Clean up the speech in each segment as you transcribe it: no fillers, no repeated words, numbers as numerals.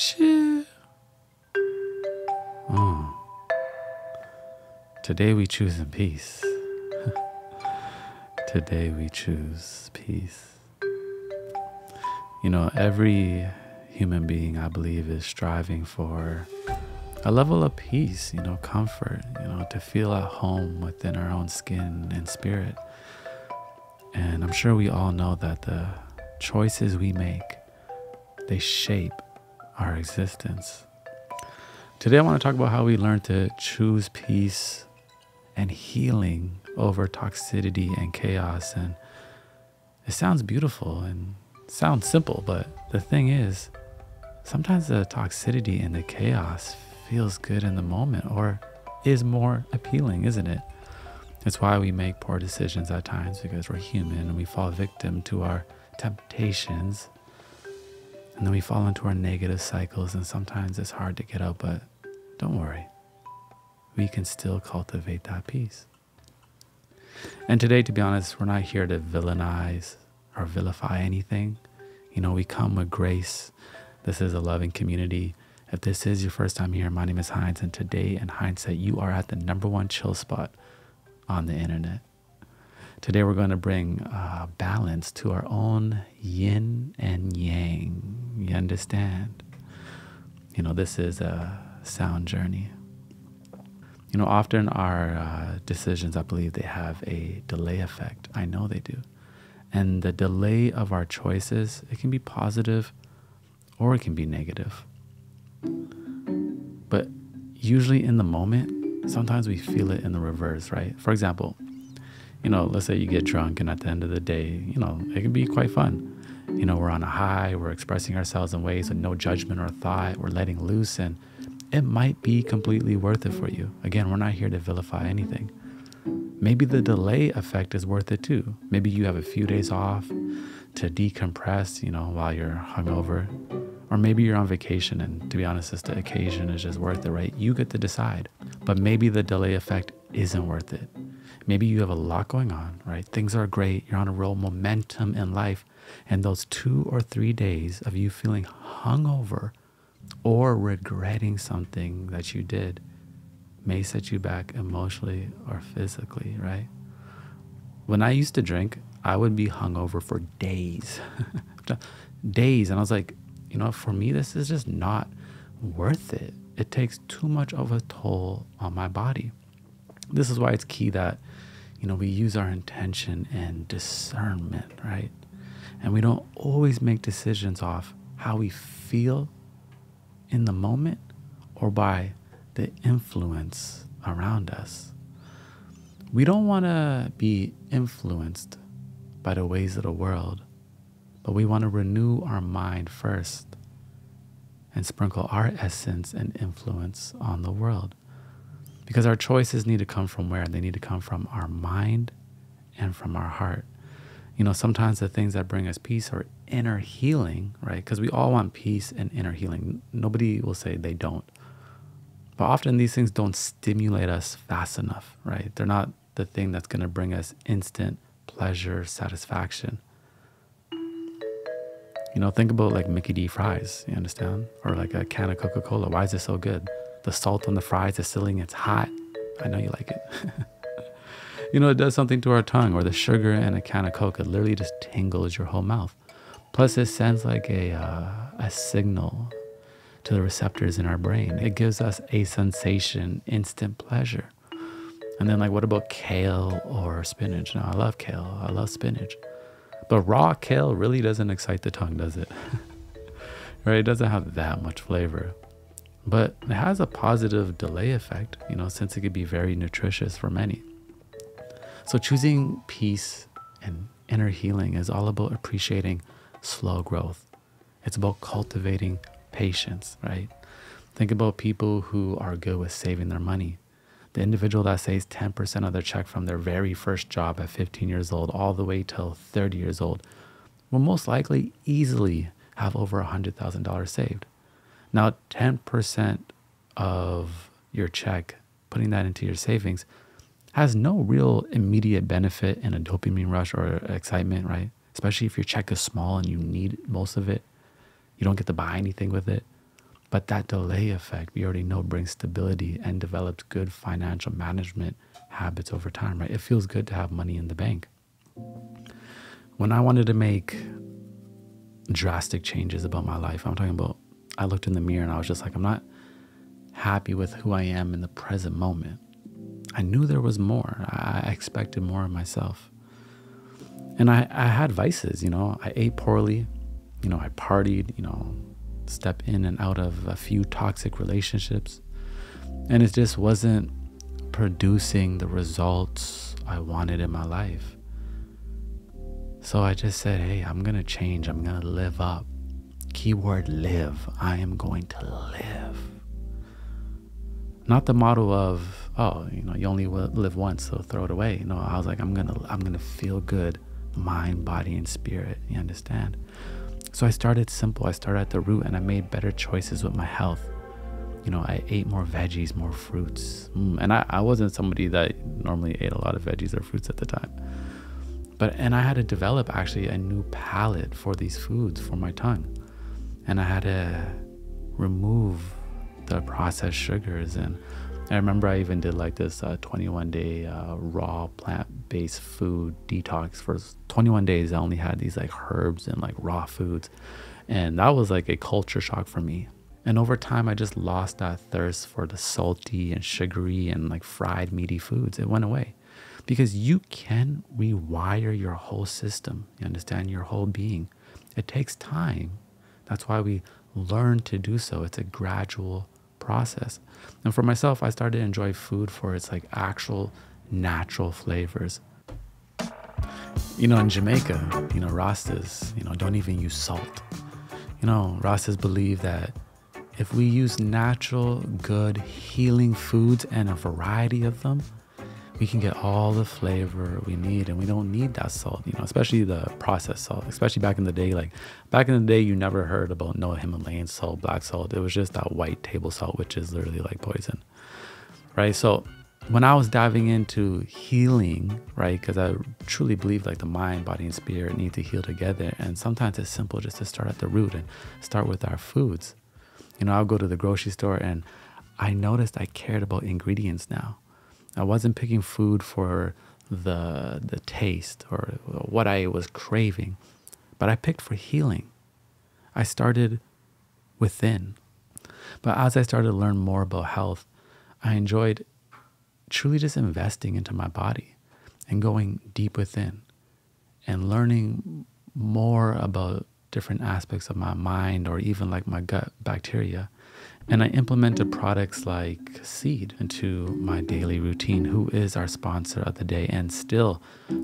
Chill. Today we choose in peace. Today we choose peace. You know, every human being, I believe, is striving for a level of peace, you know, comfort, you know, to feel at home within our own skin and spirit. And I'm sure we all know that the choices we make, they shape our existence. Today I want to talk about how we learn to choose peace and healing over toxicity and chaos. And it sounds beautiful and sounds simple, but the thing is, sometimes the toxicity and the chaos feels good in the moment, or is more appealing, isn't it? It's why we make poor decisions at times, because we're human and we fall victim to our temptations, and then we fall into our negative cycles, and sometimes it's hard to get out, but don't worry. We can still cultivate that peace. And today, to be honest, we're not here to villainize or vilify anything. You know, we come with grace. This is a loving community. If this is your first time here, my name is HINDZ, and today in hindsight, you are at the #1 chill spot on the internet. Today, we're going to bring balance to our own yin and yang. You understand? You know, this is a sound journey. You know, often our decisions, I believe they have a delay effect. I know they do. And the delay of our choices, it can be positive or it can be negative. But usually in the moment, sometimes we feel it in the reverse, right? For example, you know, let's say you get drunk, and at the end of the day, you know, it can be quite fun. You know, we're on a high, we're expressing ourselves in ways with no judgment or thought, we're letting loose, and it might be completely worth it for you. Again, we're not here to vilify anything. Maybe the delay effect is worth it too. Maybe you have a few days off to decompress, you know, while you're hungover. Or maybe you're on vacation, and to be honest, the occasion is just worth it, right? You get to decide. But maybe the delay effect isn't worth it. Maybe you have a lot going on, right? Things are great. You're on a real momentum in life. And those 2 or 3 days of you feeling hungover or regretting something that you did may set you back emotionally or physically, right? When I used to drink, I would be hungover for days. Days. And I was like, you know, for me, this is just not worth it. It takes too much of a toll on my body. This is why it's key that, you know, we use our intention and discernment, right? And we don't always make decisions off how we feel in the moment or by the influence around us. We don't want to be influenced by the ways of the world, but we want to renew our mind first and sprinkle our essence and influence on the world. Because our choices need to come from where? They need to come from our mind and from our heart. You know, sometimes the things that bring us peace are inner healing, right? Because we all want peace and inner healing. Nobody will say they don't. But often these things don't stimulate us fast enough, right? They're not the thing that's going to bring us instant pleasure, satisfaction. You know, think about like Mickey D fries, you understand? Or like a can of Coca-Cola. Why is it so good? The salt on the fries is sealing, it's hot. I know you like it. You know, it does something to our tongue. Or the sugar in a can of Coke, it literally just tingles your whole mouth. Plus it sends like a signal to the receptors in our brain. It gives us a sensation, instant pleasure. And then like, what about kale or spinach? Now I love kale, I love spinach. But raw kale really doesn't excite the tongue, does it? Right? It doesn't have that much flavor. But it has a positive delay effect, you know, since it could be very nutritious for many. So choosing peace and inner healing is all about appreciating slow growth. It's about cultivating patience, right? Think about people who are good with saving their money. The individual that saves 10% of their check from their very first job at 15 years old all the way till 30 years old will most likely easily have over $100,000 saved. Now, 10% of your check, putting that into your savings, has no real immediate benefit in a dopamine rush or excitement, right? Especially if your check is small and you need most of it. You don't get to buy anything with it. But that delay effect, we already know, brings stability and develops good financial management habits over time, right? It feels good to have money in the bank. When I wanted to make drastic changes about my life, I'm talking about, I looked in the mirror and I was just like, I'm not happy with who I am in the present moment. I knew there was more. I expected more of myself. And I had vices, I ate poorly, I partied, step in and out of a few toxic relationships. And it just wasn't producing the results I wanted in my life. So I just said, hey, I'm going to change. I'm going to live up. Keyword live. I am going to live. Not the motto of, you only live once, so throw it away. I was like, I'm gonna feel good, mind, body, and spirit. You understand? So I started simple. I started at the root, and I made better choices with my health. I ate more veggies, more fruits. And I wasn't somebody that normally ate a lot of veggies or fruits at the time. And I had to develop actually a new palate for these foods for my tongue. And I had to remove the processed sugars. And I remember I even did like this 21-day raw plant-based food detox. For 21 days I only had these like herbs and like raw foods, and that was like a culture shock for me. And over time I just lost that thirst for the salty and sugary and like fried meaty foods. It went away because you can rewire your whole system, you understand, your whole being. It takes time. That's why we learn to do so. It's a gradual process. And for myself, I started to enjoy food for its like actual natural flavors. In Jamaica, Rastas, don't even use salt. Rastas believe that if we use natural, good, healing foods and a variety of them, we can get all the flavor we need, and we don't need that salt, especially the processed salt, especially back in the day. Like back in the day, you never heard about no Himalayan salt, black salt. It was just that white table salt, which is literally like poison, right? So when I was diving into healing, right, because I truly believe like the mind, body, and spirit need to heal together. And sometimes it's simple just to start at the root and start with our foods. I'll go to the grocery store and I noticed I cared about ingredients now. I wasn't picking food for the taste or what I was craving, but I picked for healing. I started within. But as I started to learn more about health, I enjoyed truly just investing into my body and going deep within and learning more about different aspects of my mind or even like my gut bacteria. And I implemented products like Seed into my daily routine, who is our sponsor of the day and still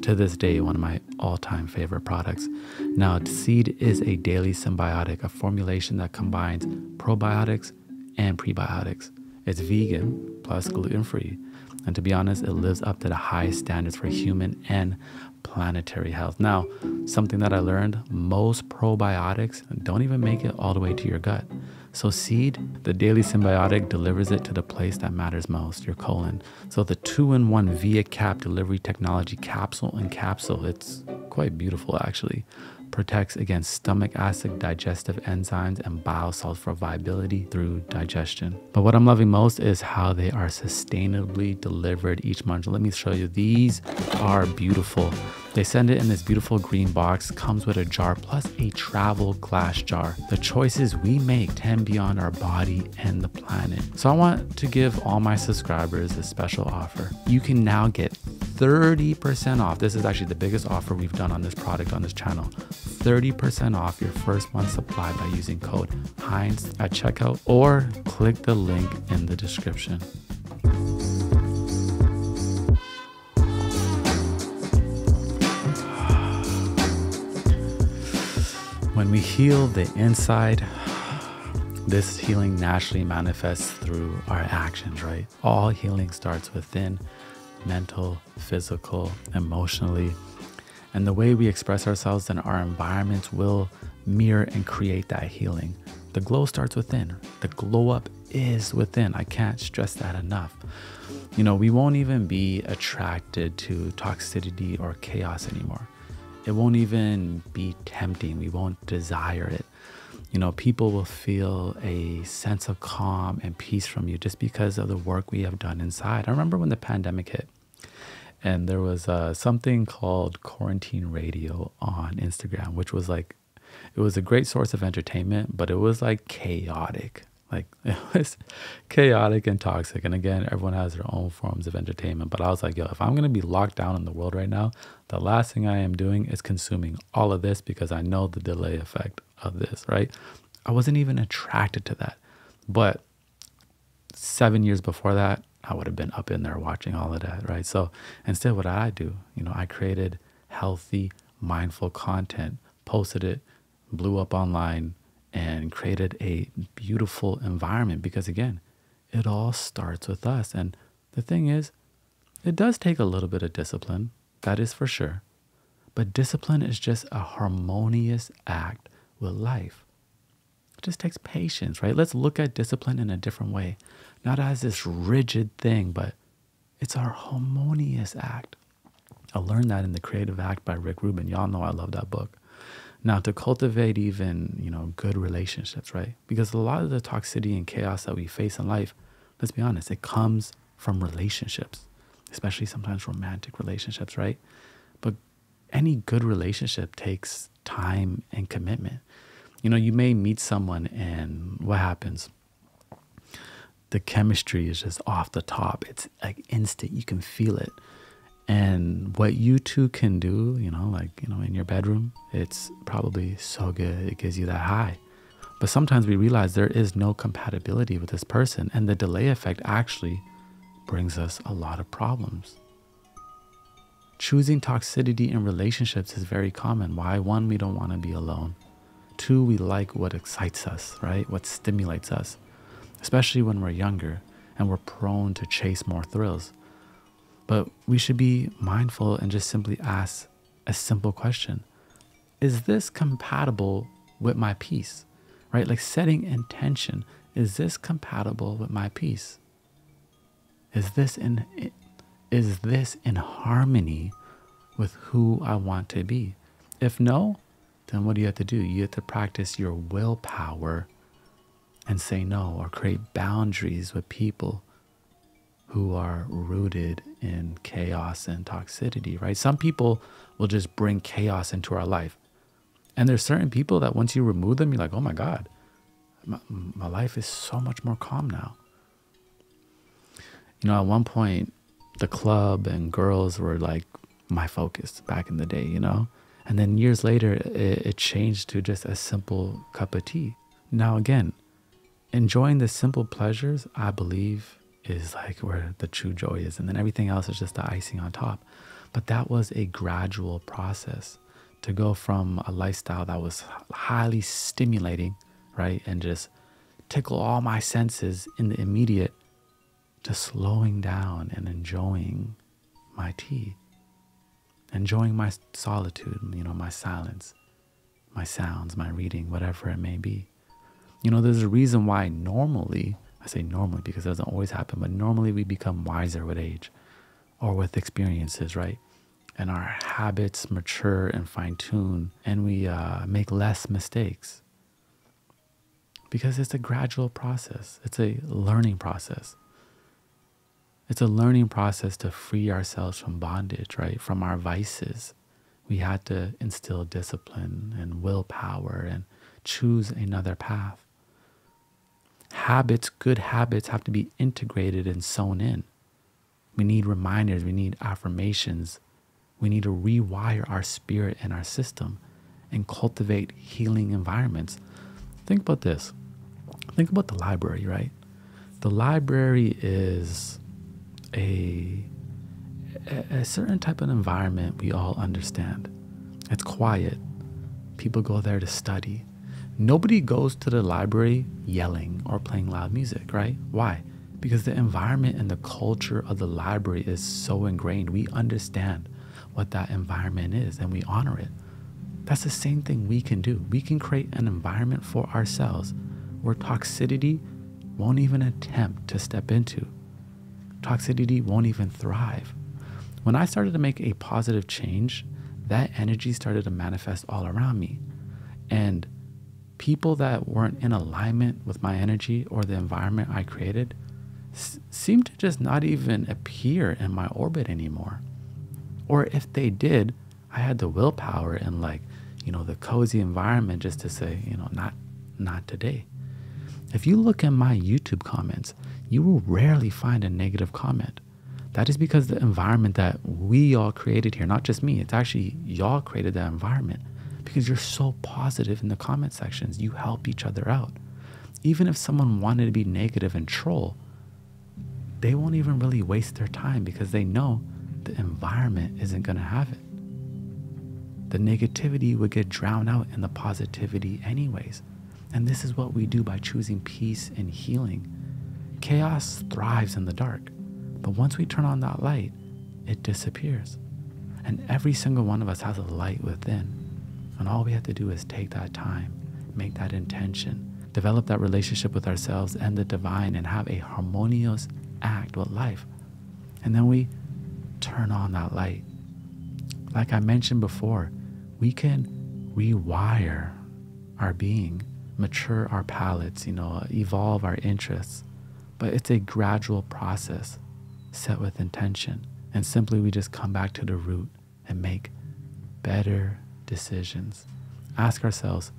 to this day one of my all-time favorite products. Now, Seed is a daily symbiotic, a formulation that combines probiotics and prebiotics. It's vegan plus gluten-free. And to be honest, it lives up to the highest standards for human and planetary health. Now, something that I learned, most probiotics don't even make it all the way to your gut. So Seed, the daily symbiotic, delivers it to the place that matters most, your colon. So the 2-in-1 via cap delivery technology, capsule and capsule, it's quite beautiful actually, protects against stomach acid, digestive enzymes, and bile salts for viability through digestion. But what I'm loving most is how they are sustainably delivered each month. Let me show you. These are beautiful. They send it in this beautiful green box, comes with a jar plus a travel glass jar. The choices we make tend beyond our body and the planet. So I want to give all my subscribers a special offer. You can now get 30% off. This is actually the biggest offer we've done on this product on this channel. 30% off your first month supply by using code HINDZ at checkout or click the link in the description. When we heal the inside, this healing naturally manifests through our actions, right? All healing starts within, mental, physical, emotionally. And the way we express ourselves in our environments will mirror and create that healing. The glow starts within. The glow up is within. I can't stress that enough. We won't even be attracted to toxicity or chaos anymore. It won't even be tempting. We won't desire it. People will feel a sense of calm and peace from you just because of the work we have done inside. I remember when the pandemic hit and there was something called quarantine radio on Instagram, which was like, it was a great source of entertainment, but it was like chaotic. Like it was chaotic and toxic. And again, everyone has their own forms of entertainment. But I was like, yo, if I'm going to be locked down in the world right now, the last thing I am doing is consuming all of this because I know the delay effect of this, right? I wasn't even attracted to that. But 7 years before that, I would have been up in there watching all of that, right? So instead, what did I do? I created healthy, mindful content, posted it, blew up online, and created a beautiful environment because, again, it all starts with us. And the thing is, it does take a little bit of discipline, that is for sure. But discipline is just a harmonious act with life. It just takes patience, right? Let's look at discipline in a different way. Not as this rigid thing, but it's our harmonious act. I learned that in The Creative Act by Rick Rubin. Y'all know I love that book. Now, to cultivate even, good relationships, right? Because a lot of the toxicity and chaos that we face in life, let's be honest, it comes from relationships, especially sometimes romantic relationships, right? But any good relationship takes time and commitment. You may meet someone and what happens? The chemistry is just off the top. It's like instant. You can feel it. And what you two can do, in your bedroom, it's probably so good. It gives you that high. But sometimes we realize there is no compatibility with this person. And the delay effect actually brings us a lot of problems. Choosing toxicity in relationships is very common. Why? One, we don't want to be alone. Two, we like what excites us, right? What stimulates us, especially when we're younger and we're prone to chase more thrills. But we should be mindful and just simply ask a simple question. Is this compatible with my peace? Right? Like setting intention. Is this compatible with my peace? Is this in harmony with who I want to be? If no, then what do you have to do? You have to practice your willpower and say no, or create boundaries with people who are rooted in chaos and toxicity, right? Some people will just bring chaos into our life. And there's certain people that once you remove them, you're like, oh my God, my life is so much more calm now. At one point, the club and girls were like my focus back in the day, And then years later, it changed to just a simple cup of tea. Now again, enjoying the simple pleasures, I believe, is like where the true joy is. And then everything else is just the icing on top. But that was a gradual process to go from a lifestyle that was highly stimulating, right? And just tickle all my senses in the immediate to slowing down and enjoying my tea, enjoying my solitude, my silence, my sounds, my reading, whatever it may be. There's a reason why normally, I say normally because it doesn't always happen, but normally we become wiser with age or with experiences, right? And our habits mature and fine tune, and we make less mistakes because it's a gradual process. It's a learning process. It's a learning process to free ourselves from bondage, right? From our vices. We had to instill discipline and willpower and choose another path. Habits, good habits, have to be integrated and sewn in. We need reminders. We need affirmations. We need to rewire our spirit and our system and cultivate healing environments. Think about this. Think about the library, right? The library is a certain type of environment we all understand. It's quiet. People go there to study. Nobody goes to the library yelling or playing loud music, right? Why? Because the environment and the culture of the library is so ingrained. We understand what that environment is and we honor it. That's the same thing we can do. We can create an environment for ourselves where toxicity won't even attempt to step into. Toxicity won't even thrive. When I started to make a positive change, that energy started to manifest all around me. And People that weren't in alignment with my energy or the environment I created seemed to just not even appear in my orbit anymore. Or if they did, I had the willpower and like, the cozy environment just to say, not today. If you look at my YouTube comments, you will rarely find a negative comment. That is because the environment that we all created here, not just me, it's actually y'all created that environment because you're so positive in the comment sections. You help each other out. Even if someone wanted to be negative and troll, they won't even really waste their time because they know the environment isn't going to have it. The negativity would get drowned out in the positivity anyways. And this is what we do by choosing peace and healing. Chaos thrives in the dark, but once we turn on that light, it disappears. And every single one of us has a light within. And all we have to do is take that time, make that intention, develop that relationship with ourselves and the divine, and have a harmonious act with life. And then we turn on that light. Like I mentioned before, we can rewire our being, mature our palettes, evolve our interests. But it's a gradual process set with intention. And simply we just come back to the root and make better decisions. Ask ourselves,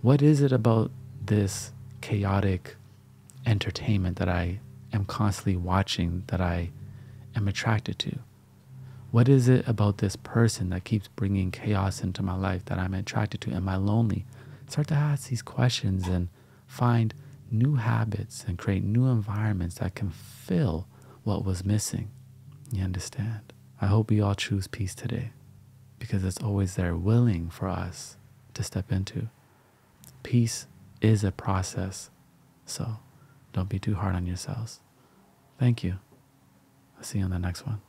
what is it about this chaotic entertainment that I am constantly watching that I am attracted to? What is it about this person that keeps bringing chaos into my life that I'm attracted to? Am I lonely? Start to ask these questions and find new habits and create new environments that can fill what was missing. You understand? I hope we all choose peace today because it's always there willing for us to step into. Peace is a process, so don't be too hard on yourselves. Thank you. I'll see you on the next one.